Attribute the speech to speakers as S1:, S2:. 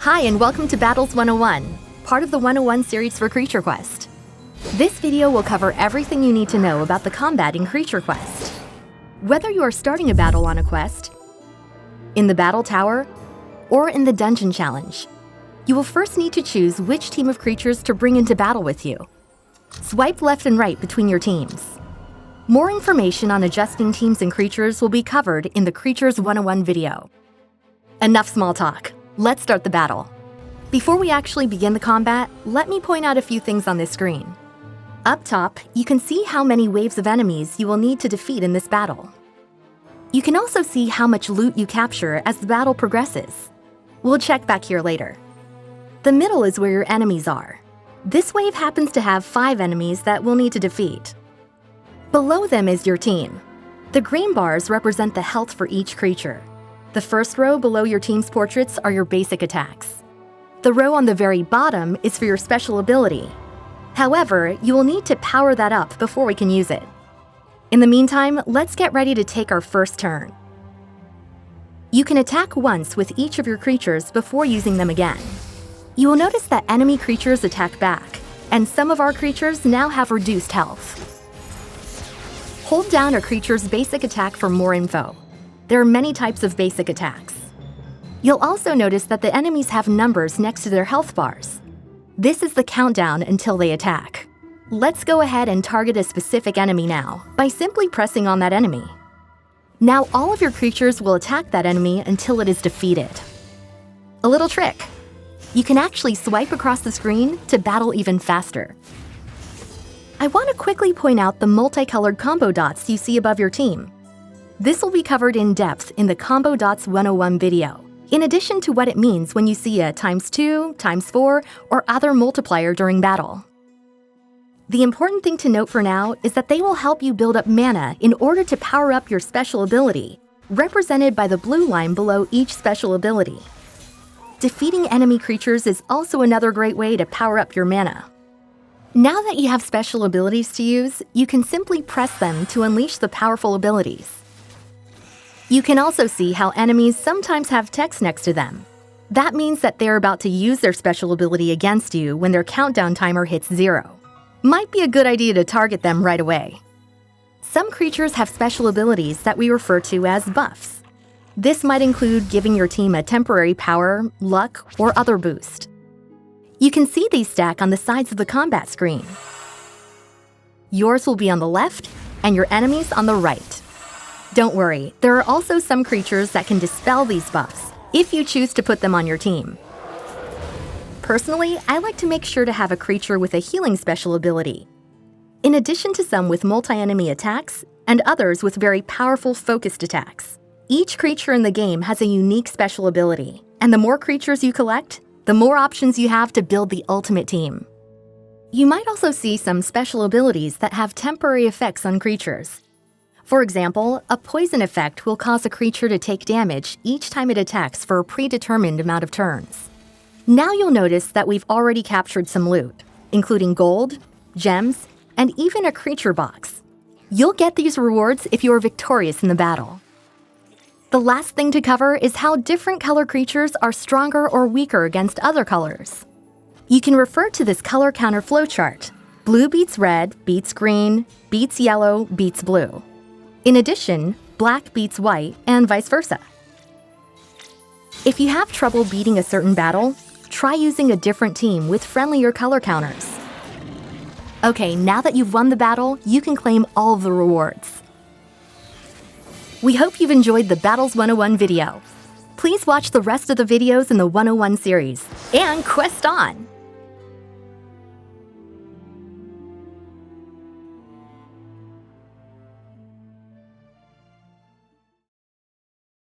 S1: Hi and welcome to Battles 101, part of the 101 series for Creature Quest. This video will cover everything you need to know about the combat in Creature Quest. Whether you are starting a battle on a quest, in the battle tower, or in the dungeon challenge, you will first need to choose which team of creatures to bring into battle with you. Swipe left and right between your teams. More information on adjusting teams and creatures will be covered in the Creatures 101 video. Enough small talk. Let's start the battle. Before we actually begin the combat, let me point out a few things on this screen. Up top, you can see how many waves of enemies you will need to defeat in this battle. You can also see how much loot you capture as the battle progresses. We'll check back here later. The middle is where your enemies are. This wave happens to have 5 enemies that we'll need to defeat. Below them is your team. The green bars represent the health for each creature. The first row below your team's portraits are your basic attacks. The row on the very bottom is for your special ability. However, you will need to power that up before we can use it. In the meantime, let's get ready to take our first turn. You can attack once with each of your creatures before using them again. You will notice that enemy creatures attack back, and some of our creatures now have reduced health. Hold down a creature's basic attack for more info. There are many types of basic attacks. You'll also notice that the enemies have numbers next to their health bars. This is the countdown until they attack. Let's go ahead and target a specific enemy now by simply pressing on that enemy. Now all of your creatures will attack that enemy until it is defeated. A little trick. You can actually swipe across the screen to battle even faster. I want to quickly point out the multicolored combo dots you see above your team. This will be covered in depth in the Combo Dots 101 video, in addition to what it means when you see a ×2, ×4, or other multiplier during battle. The important thing to note for now is that they will help you build up mana in order to power up your special ability, represented by the blue line below each special ability. Defeating enemy creatures is also another great way to power up your mana. Now that you have special abilities to use, you can simply press them to unleash the powerful abilities. You can also see how enemies sometimes have text next to them. That means that they're about to use their special ability against you when their countdown timer hits 0. Might be a good idea to target them right away. Some creatures have special abilities that we refer to as buffs. This might include giving your team a temporary power, luck, or other boost. You can see these stack on the sides of the combat screen. Yours will be on the left, and your enemies on the right. Don't worry, there are also some creatures that can dispel these buffs, if you choose to put them on your team. Personally, I like to make sure to have a creature with a healing special ability, in addition to some with multi-enemy attacks, and others with very powerful focused attacks. Each creature in the game has a unique special ability, and the more creatures you collect, the more options you have to build the ultimate team. You might also see some special abilities that have temporary effects on creatures. For example, a poison effect will cause a creature to take damage each time it attacks for a predetermined amount of turns. Now you'll notice that we've already captured some loot, including gold, gems, and even a creature box. You'll get these rewards if you are victorious in the battle. The last thing to cover is how different color creatures are stronger or weaker against other colors. You can refer to this color counter flowchart. Blue beats red, beats green, beats yellow, beats blue. In addition, black beats white, and vice versa. If you have trouble beating a certain battle, try using a different team with friendlier color counters. Okay, now that you've won the battle, you can claim all of the rewards. We hope you've enjoyed the Battles 101 video. Please watch the rest of the videos in the 101 series, and quest on!